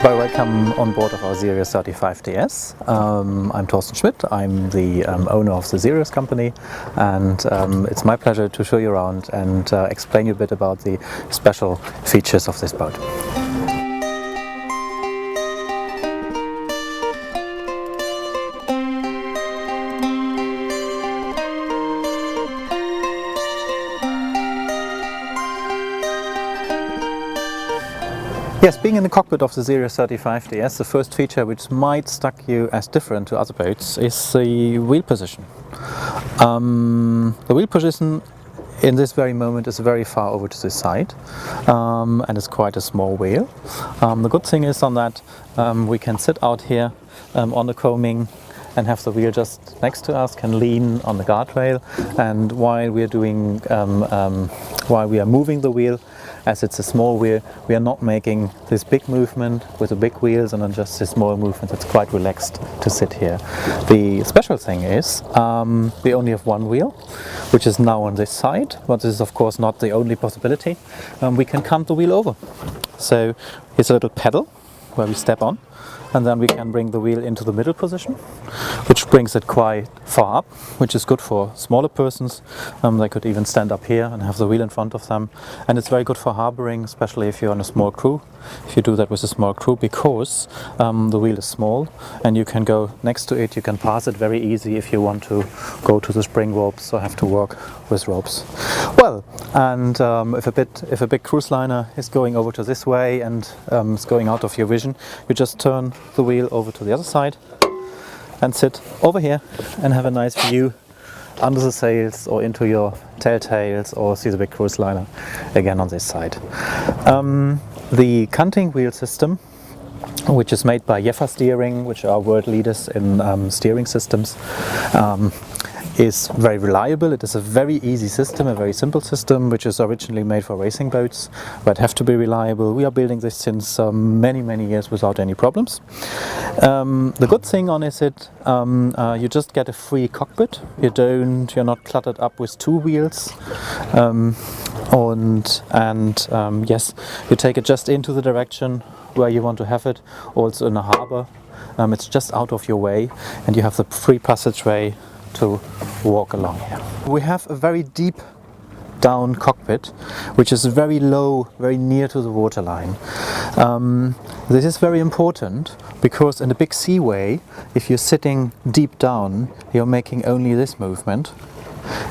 Very welcome on board of our Sirius 35ds. I'm Torsten Schmidt, I'm the owner of the Sirius company, and it's my pleasure to show you around and explain you a bit about the special features of this boat. Yes, being in the cockpit of the Sirius 35ds, the first feature which might strike you as different to other boats is the wheel position. The wheel position in this very moment is very far over to the side, and it's quite a small wheel. The good thing is on that we can sit out here on the coaming and have the wheel just next to us, can lean on the guardrail, and while we are moving the wheel, as it's a small wheel, we are not making this big movement with the big wheels and then just this small movement. It's quite relaxed to sit here. The special thing is we only have one wheel, which is now on this side, but this is of course not the only possibility. We can cant the wheel over. So here's a little pedal where we step on, and then we can bring the wheel into the middle position, which brings it quite far up, which is good for smaller persons. They could even stand up here and have the wheel in front of them, and it's very good for harboring, especially if you're on a small crew. If you do that with a small crew, because the wheel is small and you can go next to it, you can pass it very easy if you want to go to the spring ropes or have to work with ropes. Well, and if a big cruise liner is going over to this way and is going out of your vision, you just turn the wheel over to the other side and sit over here and have a nice view under the sails or into your telltales, or see the big cruise liner again on this side. The canting wheel system, which is made by Jeffer Steering, which are world leaders in steering systems, is very reliable. It is a very easy system, a very simple system, which is originally made for racing boats, but have to be reliable. We are building this since many years without any problems. The good thing on is you just get a free cockpit. You're not cluttered up with two wheels, yes, you take it just into the direction where you want to have it. Also in a harbor, it's just out of your way, and you have the free passageway to walk along here. We have a very deep down cockpit, which is very low, very near to the waterline. This is very important because in a big seaway, if you're sitting deep down, you're making only this movement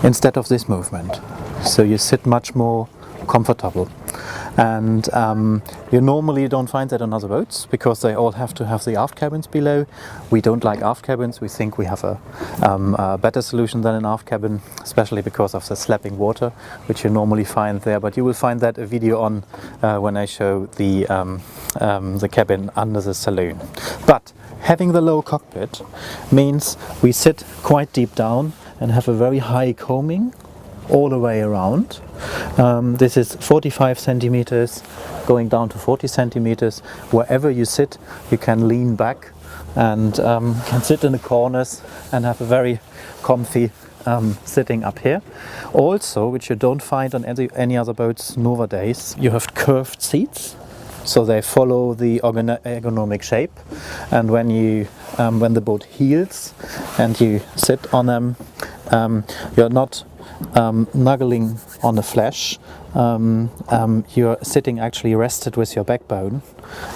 instead of this movement. So you sit much more comfortable. And you normally don't find that on other boats because they all have to have the aft cabins below. We don't like aft cabins. We think we have a better solution than an aft cabin, especially because of the slapping water, which you normally find there. But you will find that a video on when I show the cabin under the saloon. But having the low cockpit means we sit quite deep down and have a very high coaming all the way around. This is 45 centimeters going down to 40 centimeters. Wherever you sit, you can lean back and can sit in the corners and have a very comfy sitting up here. Also, which you don't find on any other boats nowadays, you have curved seats. So they follow the ergonomic shape, and when the boat heels and you sit on them, you're not nuggling on the flesh. You're sitting actually rested with your backbone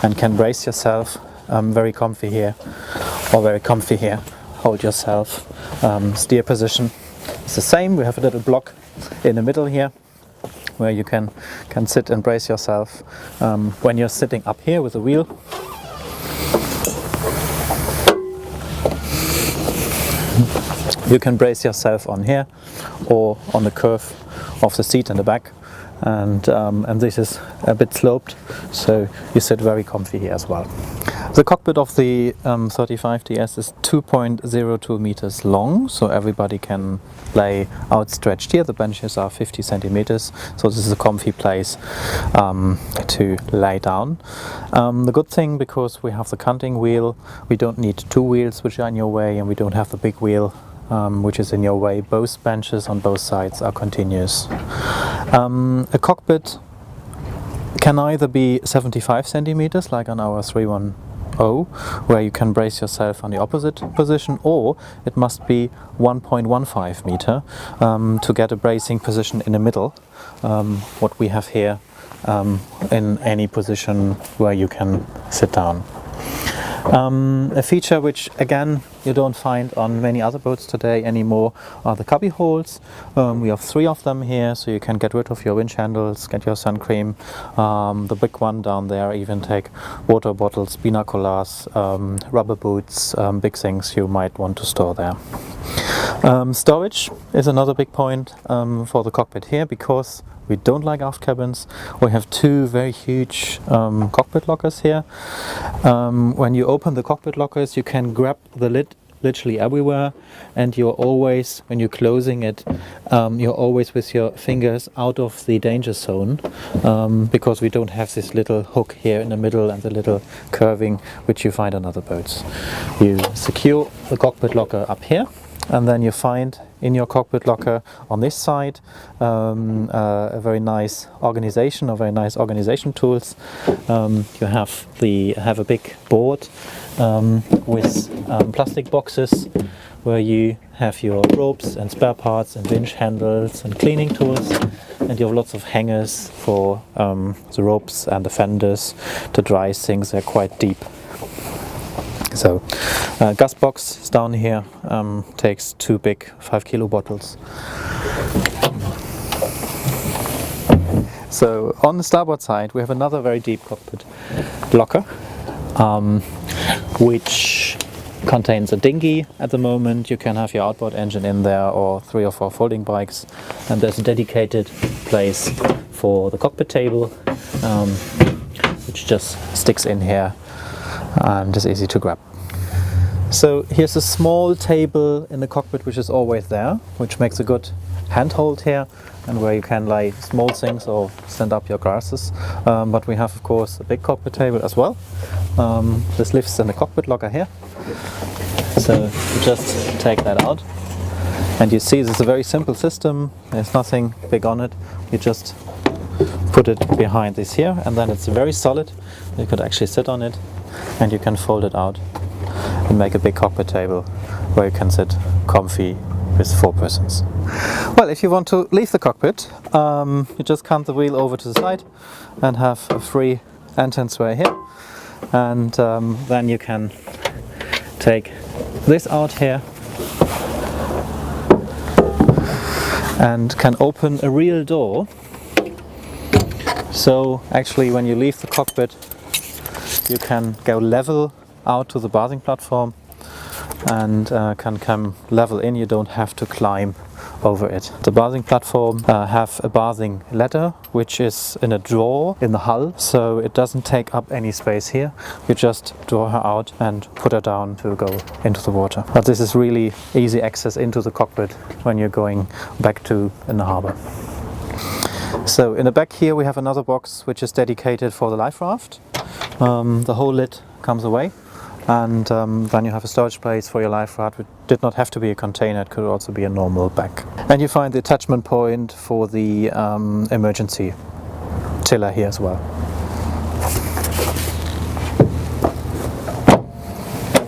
and can brace yourself very comfy here or very comfy here. Hold yourself. Steer position is the same. We have a little block in the middle here where you can sit and brace yourself. When you're sitting up here with the wheel, you can brace yourself on here or on the curve of the seat in the back, and this is a bit sloped, so you sit very comfy here as well. The cockpit of the 35ds is 2.02 meters long, so everybody can lay outstretched here. The benches are 50 centimeters, so this is a comfy place to lay down. The good thing, because we have the canting wheel, we don't need two wheels which are in your way, and we don't have the big wheel which is in your way. Both benches on both sides are continuous. A cockpit can either be 75 centimeters like on our 310, where you can brace yourself on the opposite position, or it must be 1.15 meter to get a bracing position in the middle, what we have here, in any position where you can sit down. A feature which again you don't find on many other boats today anymore are the cubby holes. We have 3 of them here, so you can get rid of your winch handles, get your sun cream. The big one down there, even take water bottles, binoculars, rubber boots, big things you might want to store there. Storage is another big point for the cockpit here, because we don't like aft cabins. We have 2 very huge cockpit lockers here. When you open the cockpit lockers, you can grab the lid literally everywhere, and you're always, when you're closing it, you're always with your fingers out of the danger zone, because we don't have this little hook here in the middle and the little curving which you find on other boats. You secure the cockpit locker up here, and then you find in your cockpit locker on this side a very nice organization, tools. You have a big board with plastic boxes where you have your ropes and spare parts and winch handles and cleaning tools, and you have lots of hangers for the ropes and the fenders to dry things. They're quite deep. So gas box is down here, takes 2 big 5 kilo bottles. So on the starboard side we have another very deep cockpit locker, which contains a dinghy at the moment. You can have your outboard engine in there, or 3 or 4 folding bikes, and there's a dedicated place for the cockpit table, which just sticks in here and is easy to grab. So here's a small table in the cockpit which is always there, which makes a good handhold here, and where you can lay small things or stand up your glasses. But we have of course a big cockpit table as well. This lives in the cockpit locker here. So you just take that out, and you see this is a very simple system. There's nothing big on it. You just put it behind this here, and then it's very solid. You could actually sit on it, and you can fold it out and make a big cockpit table where you can sit comfy with 4 persons. Well, if you want to leave the cockpit, you just count the wheel over to the side and have a free entranceway here, and then you can take this out here and can open a real door. So actually when you leave the cockpit, you can go level out to the bathing platform and can come level in. You don't have to climb over it. The bathing platform have a bathing ladder which is in a drawer in the hull, so it doesn't take up any space here. You just draw her out and put her down to go into the water. But this is really easy access into the cockpit when you're going back to in the harbor. So in the back here we have another box which is dedicated for the life raft. The whole lid comes away, and then you have a storage place for your life raft. It did not have to be a container, it could also be a normal bag. And you find the attachment point for the emergency tiller here as well.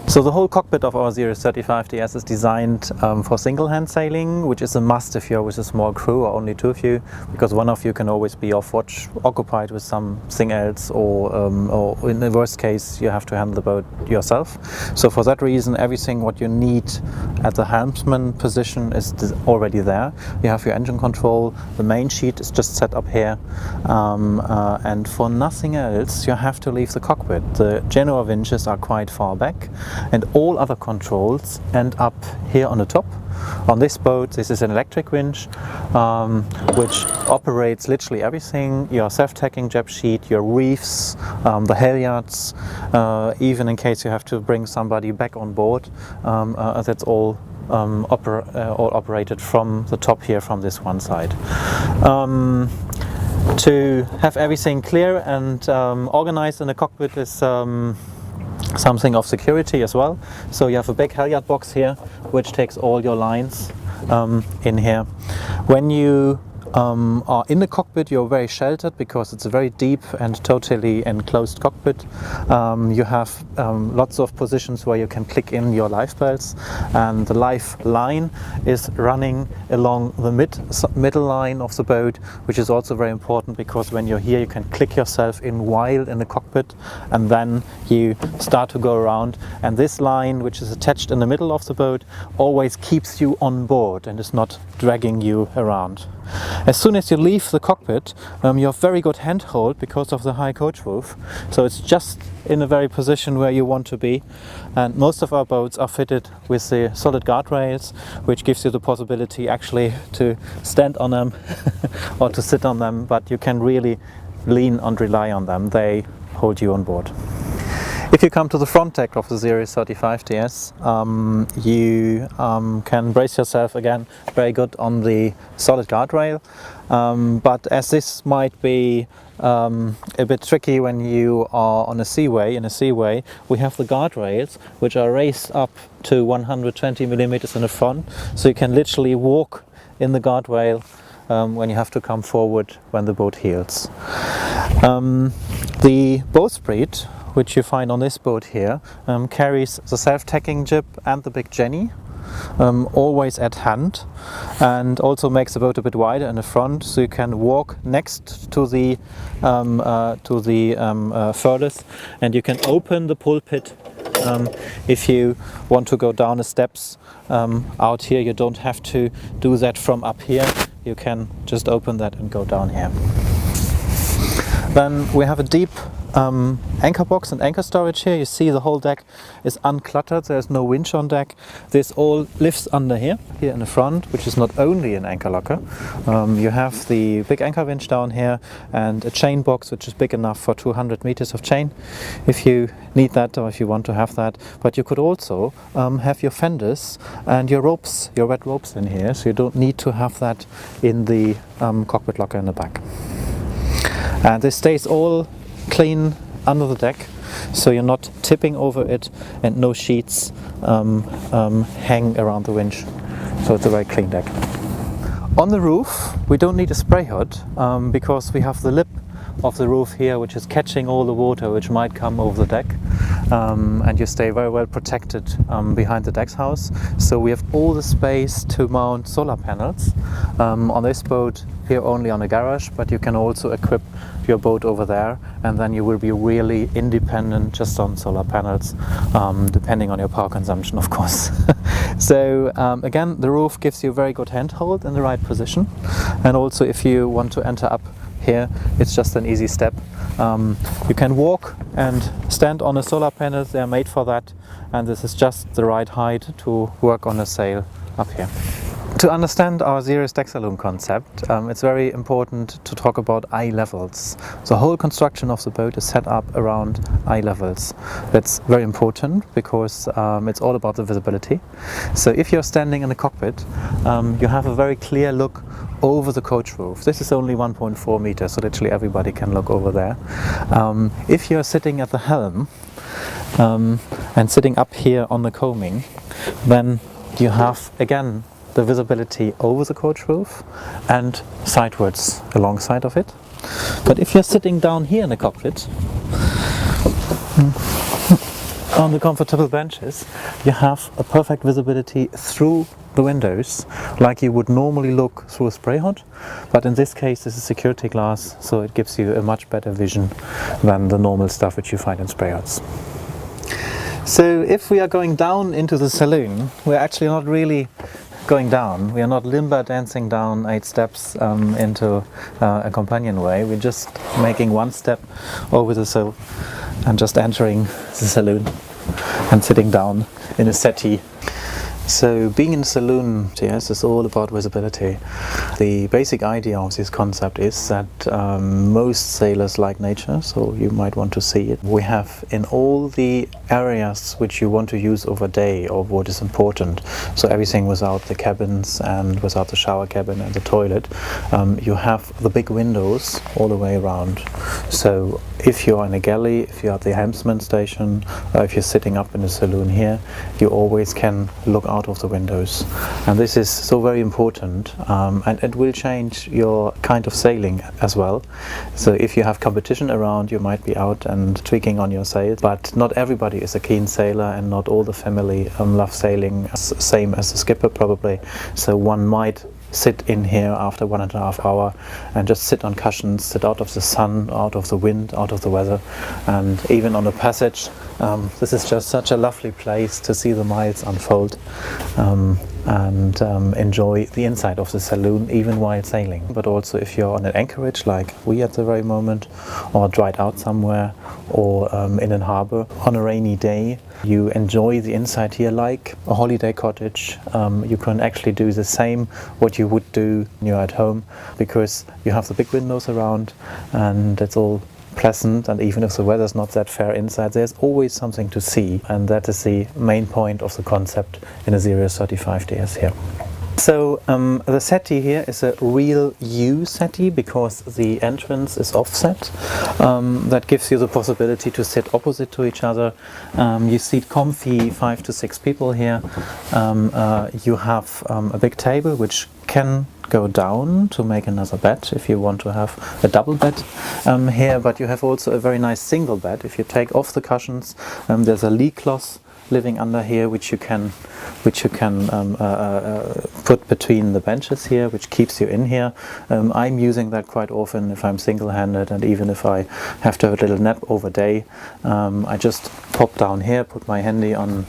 So the whole cockpit of our Sirius 35ds is designed for single hand sailing, which is a must if you're with a small crew or only 2 of you, because one of you can always be off watch, occupied with something else, or in the worst case you have to handle the boat yourself. So for that reason, everything what you need at the helmsman position is already there. You have your engine control, the main sheet is just set up here, and for nothing else you have to leave the cockpit. The Genoa winches are quite far back, and all other controls end up here on the top. On this boat, this is an electric winch which operates literally everything: your self-tacking jab sheet, your reefs, the halyards, even in case you have to bring somebody back on board. That's all operated from the top here, from this one side. To have everything clear and organized in the cockpit is something of security as well. So you have a big halyard box here which takes all your lines in here. When you are in the cockpit, you're very sheltered because it's a very deep and totally enclosed cockpit. You have lots of positions where you can click in your life belts, and the life line is running along the middle line of the boat, which is also very important because when you're here you can click yourself in while in the cockpit, and then you start to go around, and this line, which is attached in the middle of the boat, always keeps you on board and is not dragging you around. As soon as you leave the cockpit, you have very good handhold because of the high coach roof, so it's just in a very position where you want to be. And most of our boats are fitted with the solid guardrails, which gives you the possibility actually to stand on them or to sit on them, but you can really lean and rely on them. They hold you on board. If you come to the front deck of the Sirius 35ds, you can brace yourself again very good on the solid guardrail, but as this might be a bit tricky when you are on a seaway, we have the guardrails which are raised up to 120 millimeters in the front, so you can literally walk in the guardrail when you have to come forward when the boat heels. The bowsprit, which you find on this boat here, carries the self-tacking jib and the big jenny, always at hand, and also makes the boat a bit wider in the front, so you can walk next to the furless, and you can open the pulpit if you want to go down the steps out here. You don't have to do that from up here, you can just open that and go down here. Then we have a deep anchor box and anchor storage here. You see the whole deck is uncluttered, there's no winch on deck. This all lifts under here in the front, which is not only an anchor locker. You have the big anchor winch down here and a chain box which is big enough for 200 meters of chain if you need that or if you want to have that. But you could also have your fenders and your ropes, your red ropes in here, so you don't need to have that in the cockpit locker in the back. And this stays all clean under the deck, so you're not tipping over it, and no sheets hang around the winch, so it's a very clean deck. On the roof we don't need a spray hood because we have the lip of the roof here which is catching all the water which might come over the deck, and you stay very well protected behind the deck house. So we have all the space to mount solar panels on this boat here, only on a garage, but you can also equip your boat over there, and then you will be really independent just on solar panels, depending on your power consumption, of course. So again, the roof gives you very good handhold in the right position, and also if you want to enter up here, it's just an easy step. You can walk and stand on the solar panels, they are made for that, and this is just the right height to work on a sail up here. To understand our Sirius deck saloon concept, it's very important to talk about eye levels. The whole construction of the boat is set up around eye levels. That's very important because it's all about the visibility. So if you're standing in the cockpit, you have a very clear look over the coach roof. This is only 1.4 meters, so literally everybody can look over there. If you're sitting at the helm and sitting up here on the coaming, then you have again the visibility over the coach roof and sidewards alongside of it. But if you're sitting down here in the cockpit on the comfortable benches, you have a perfect visibility through the windows like you would normally look through a spray hood, but in this case this is security glass, so it gives you a much better vision than the normal stuff which you find in spray hoods. So if we are going down into the saloon, we're actually not really going down. We are not limber dancing down 8 steps into a companionway. We're just making one step over the sill and just entering the saloon and sitting down in a settee. So being in the saloon, yes, is all about visibility. The basic idea of this concept is that most sailors like nature, so you might want to see it. We have in all the areas which you want to use over day or what is important, so everything without the cabins and without the shower cabin and the toilet, you have the big windows all the way around. So if you're in a galley, if you're at the helmsman station, or if you're sitting up in the saloon here, you always can look out of the windows. And this is so very important, and it will change your kind of sailing as well. So if you have competition around, you might be out and tweaking on your sails, but not everybody is a keen sailor, and not all the family love sailing same as the skipper probably. So one might sit in here after 1.5 hours and just sit on cushions, sit out of the sun, out of the wind, out of the weather, and even on a passage. This is just such a lovely place to see the miles unfold and enjoy the inside of the saloon even while sailing. But also if you're on an anchorage like we at the very moment, or dried out somewhere, or in a harbor on a rainy day, you enjoy the inside here like a holiday cottage. You can actually do the same what you would do when you're at home, because you have the big windows around and it's all pleasant, and even if the weather's not that fair inside, there's always something to see, and that is the main point of the concept in a Sirius 35ds here. So the settee here is a real U settee, because the entrance is offset. That gives you the possibility to sit opposite to each other. You seat comfy 5 to 6 people here. You have a big table which can go down to make another bed if you want to have a double bed here, but you have also a very nice single bed. If you take off the cushions, there's a lee cloth living under here, which you can put between the benches here, which keeps you in here. I'm using that quite often if I'm single-handed, and even if I have to have a little nap over day. I just pop down here, put my handy on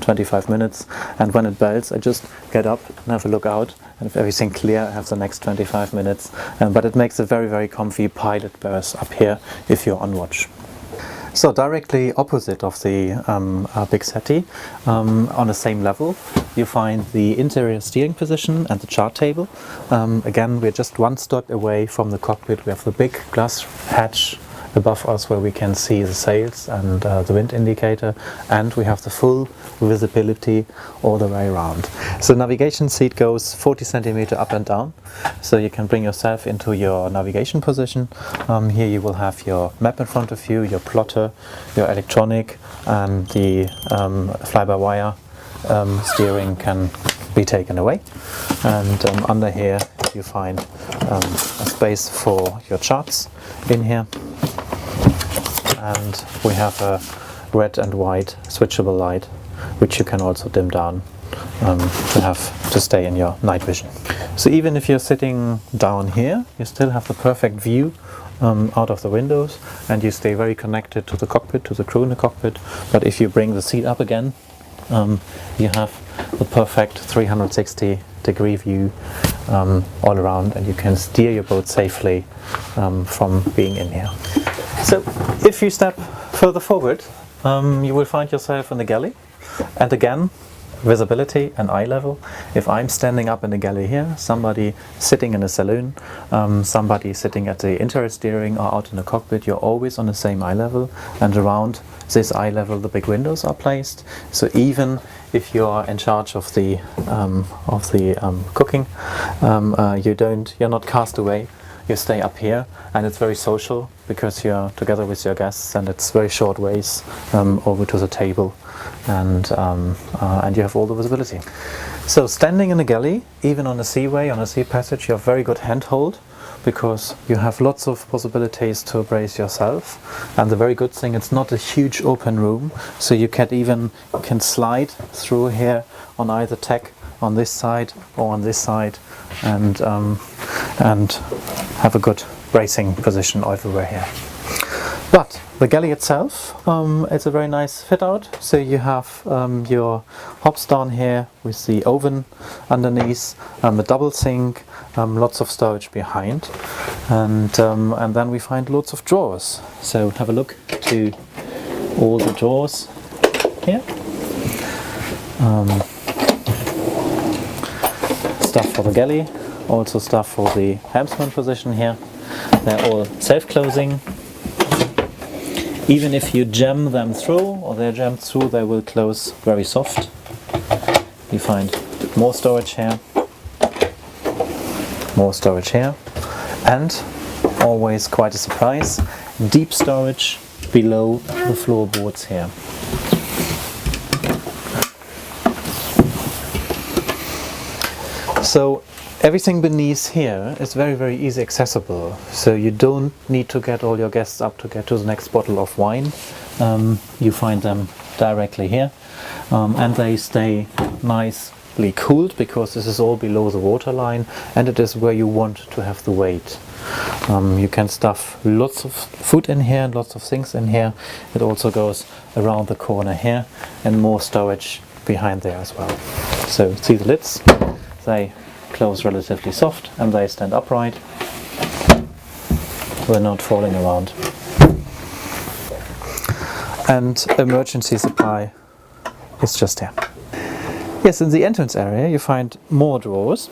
25 minutes, and when it bells I just get up and have a look out, and if everything's clear I have the next 25 minutes. But it makes a very, very comfy pilot berth up here if you're on watch. So directly opposite of the big settee, on the same level, you find the interior steering position and the chart table. Again, we're just one step away from the cockpit. We have the big glass hatch above us where we can see the sails and the wind indicator, and we have the full visibility all the way around. So the navigation seat goes 40 centimeters up and down, so you can bring yourself into your navigation position. Here you will have your map in front of you, your plotter, your electronic, and the fly-by-wire steering can be taken away. And under here you find a space for your charts in here. And we have a red and white switchable light, which you can also dim down to stay in your night vision. So even if you're sitting down here, you still have the perfect view out of the windows, and you stay very connected to the cockpit, to the crew in the cockpit. But if you bring the seat up again, you have the perfect 360-degree view all around, and you can steer your boat safely from being in here. So if you step further forward, you will find yourself in the galley, and again, visibility and eye level. If I'm standing up in the galley here, somebody sitting in a saloon, somebody sitting at the interior steering or out in the cockpit, you're always on the same eye level, and around this eye level the big windows are placed. So even if you are in charge of the cooking, you're not cast away. You stay up here, and it's very social because you're together with your guests, and it's very short ways over to the table, and you have all the visibility. So standing in a galley, even on a seaway, on a sea passage, you have very good handhold, because you have lots of possibilities to brace yourself. And the very good thing, it's not a huge open room, so you can slide through here on either tack, on this side or on this side, and have a good bracing position everywhere here. But the galley itself, it's a very nice fit out. So you have your hobs down here with the oven underneath, the double sink, lots of storage behind, and then we find lots of drawers. So have a look to all the drawers here. Stuff for the galley, also stuff for the helmsman position here. They're all self-closing. Even if you jam them through, or they're jammed through, they will close very soft. You find more storage here, and always quite a surprise. Deep storage below the floorboards here. So everything beneath here is very easy accessible, so you don't need to get all your guests up to get to the next bottle of wine. You find them directly here, and they stay nicely cooled because this is all below the waterline, and it is where you want to have the weight. You can stuff lots of food in here, lots of things in here. It also goes around the corner here, and more storage behind there as well. So see the lids? They close relatively soft and they stand upright. They're not falling around. And emergency supply is just here. Yes, in the entrance area you find more drawers.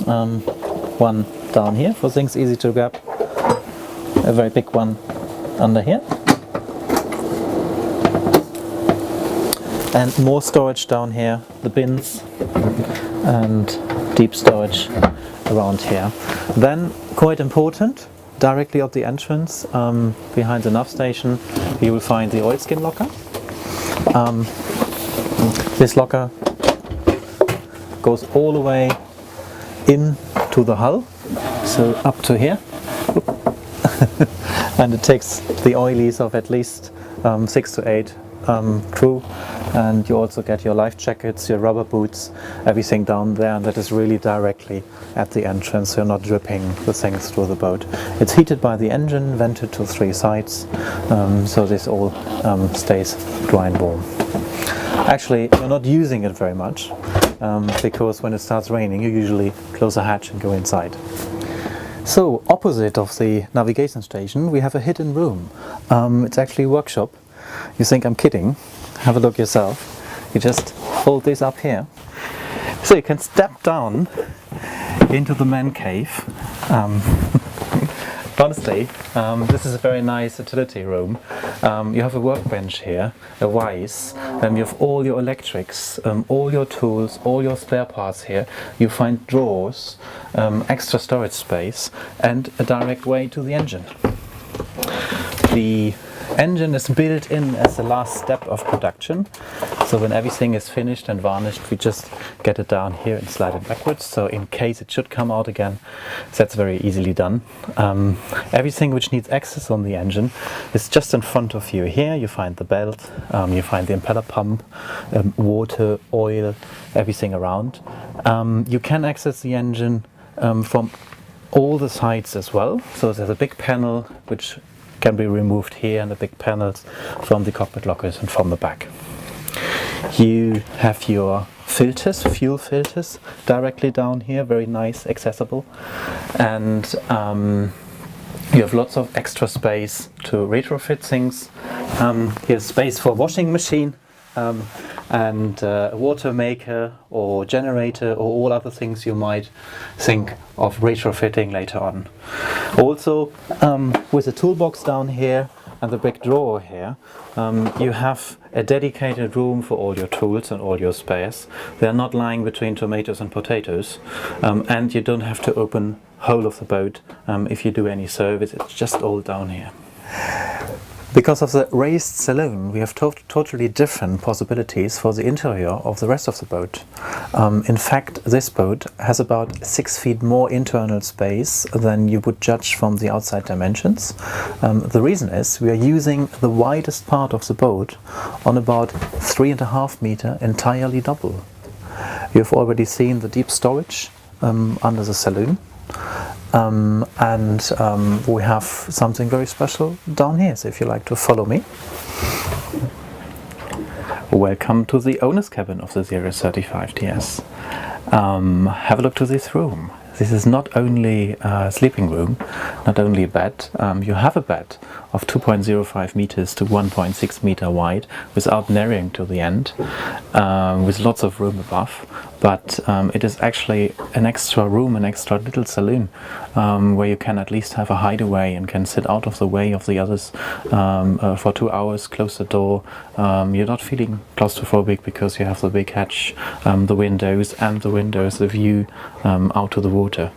One down here for things easy to grab. A very big one under here. And more storage down here, the bins, and deep storage around here. Then, quite important, directly at the entrance, behind the nav station, you will find the oilskin locker. This locker goes all the way in to the hull, so up to here. And it takes the oilies of at least 6 to 8 crew, and you also get your life jackets, your rubber boots, everything down there, and that is really directly at the entrance, so you're not dripping the things through the boat. It's heated by the engine, vented to 3 sides, so this all stays dry and warm. Actually, you're not using it very much, because when it starts raining you usually close the hatch and go inside. So, opposite of the navigation station we have a hidden room. It's actually a workshop. You think I'm kidding? Have a look yourself. You just fold this up here. So you can step down into the man cave. Honestly, this is a very nice utility room. You have a workbench here, a vise, you have all your electrics, all your tools, all your spare parts here. You find drawers, extra storage space, and a direct way to the engine. The engine is built in as the last step of production, so when everything is finished and varnished we just get it down here and slide it backwards, so in case it should come out again, that's very easily done. Everything which needs access on the engine is just in front of you. Here you find the belt, you find the impeller pump, water, oil, everything around. You can access the engine from all the sides as well, so there's a big panel which can be removed here, and the big panels from the cockpit lockers and from the back. You have your filters, fuel filters, directly down here, very nice, accessible, and you have lots of extra space to retrofit things. Here's space for washing machine, and a water maker or generator or all other things you might think of retrofitting later on. Also, with the toolbox down here and the big drawer here, you have a dedicated room for all your tools and all your spares. They are not lying between tomatoes and potatoes, and you don't have to open whole of the boat if you do any service. It's just all down here. Because of the raised saloon, we have totally different possibilities for the interior of the rest of the boat. In fact, this boat has about 6 feet more internal space than you would judge from the outside dimensions. The reason is we are using the widest part of the boat on about 3.5 meters entirely double. You've already seen the deep storage under the saloon. We have something very special down here, so if you like to follow me. Welcome to the owner's cabin of the Sirius 35ds. Have a look to this room. This is not only a sleeping room, not only a bed. You have a bed of 2.05 meters to 1.6 meter wide without narrowing to the end, with lots of room above. But it is actually an extra room, an extra little saloon, where you can at least have a hideaway and can sit out of the way of the others for 2 hours, close the door. You're not feeling claustrophobic because you have the big hatch, the windows, the view out to the water.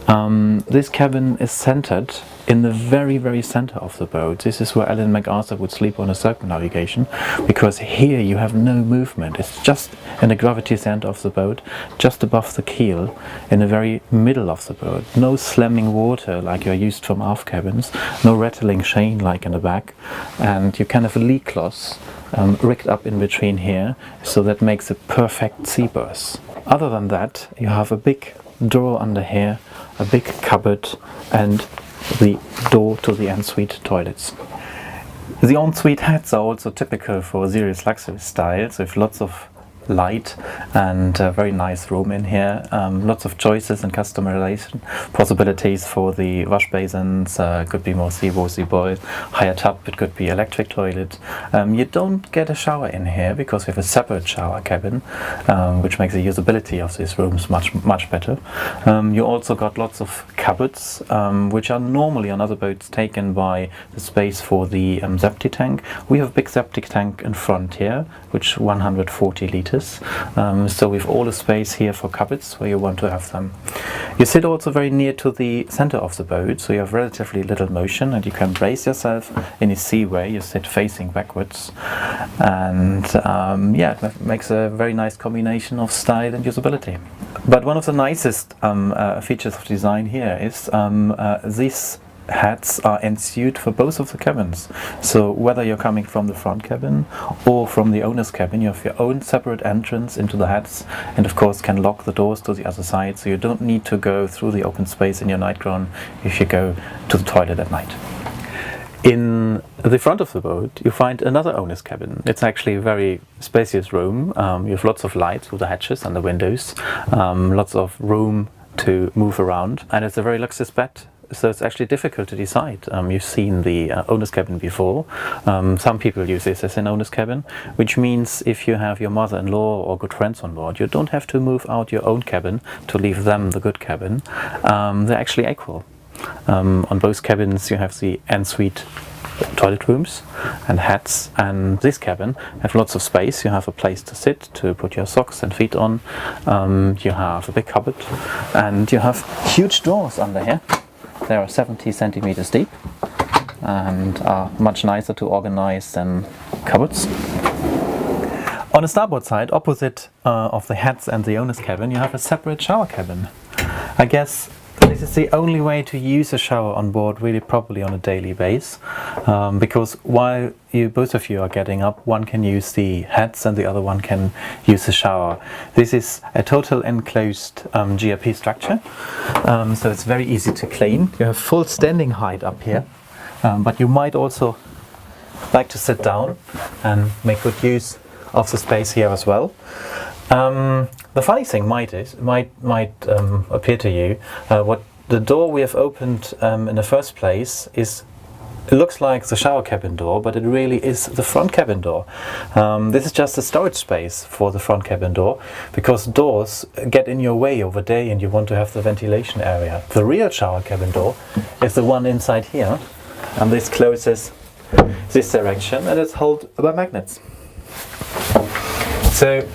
This cabin is centered in the very center of the boat. This is where Alan MacArthur would sleep on a circumnavigation, because here you have no movement. It's just in the gravity center of the boat, just above the keel, in the very middle of the boat. No slamming water like you're used from aft cabins, no rattling chain like in the back, and you can have a lee cloth rigged up in between here, so that makes a perfect sea berth. Other than that, you have a big drawer under here, a big cupboard, and the door to the ensuite toilets. The ensuite hats are also typical for Sirius luxury styles, with lots of light and a very nice room in here. Lots of choices and customization possibilities for the wash basins. Could be more seawater boiled, higher tub, it could be electric toilet. You don't get a shower in here because we have a separate shower cabin, which makes the usability of these rooms much better. You also got lots of cupboards, which are normally on other boats taken by the space for the septic tank. We have a big septic tank in front here, which 140 liters. So we've all the space here for cupboards where you want to have them. You sit also very near to the center of the boat, so you have relatively little motion, and you can brace yourself in a seaway. You sit facing backwards, and yeah, it makes a very nice combination of style and usability. But one of the nicest features of design here is these hats are ensuite for both of the cabins. So whether you're coming from the front cabin or from the owner's cabin, you have your own separate entrance into the hats, and of course can lock the doors to the other side, so you don't need to go through the open space in your nightgown if you go to the toilet at night. In the front of the boat you find another owner's cabin. It's actually a very spacious room. You have lots of light through the hatches and the windows, lots of room to move around, and it's a very luxurious bed. So it's actually difficult to decide. You've seen the owner's cabin before. Some people use this as an owner's cabin, which means if you have your mother-in-law or good friends on board, you don't have to move out your own cabin to leave them the good cabin. They're actually equal. On both cabins you have the ensuite toilet rooms and hats, and this cabin have lots of space. You have a place to sit, to put your socks and feet on. You have a big cupboard, and you have huge doors under here. They are 70 centimeters deep and are much nicer to organize than cupboards. On the starboard side, opposite of the hats and the owner's cabin, you have a separate shower cabin. I guess this is the only way to use a shower on board really properly on a daily basis, because while both of you are getting up, one can use the hats and the other one can use the shower. This is a total enclosed GRP structure, so it's very easy to clean. You have full standing height up here, but you might also like to sit down and make good use of the space here as well. The funny thing might appear to you, what the door we have opened in the first place it looks like the shower cabin door, but it really is the front cabin door. This is just a storage space for the front cabin door, because doors get in your way over day and you want to have the ventilation area. The real shower cabin door is the one inside here, and this closes this direction, and it's held by magnets. So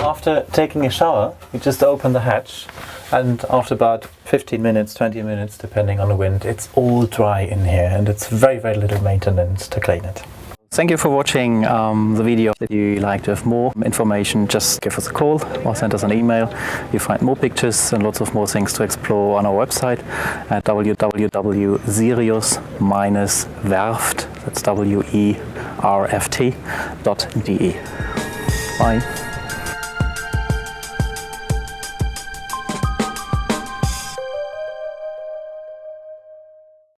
after taking a shower, you just open the hatch, and after about 15 minutes, 20 minutes, depending on the wind, it's all dry in here, and it's very little maintenance to clean it. Thank you for watching the video. If you like to have more information, just give us a call or send us an email. You find more pictures and lots of more things to explore on our website at www.sirius-werft, that's werft.de. Bye.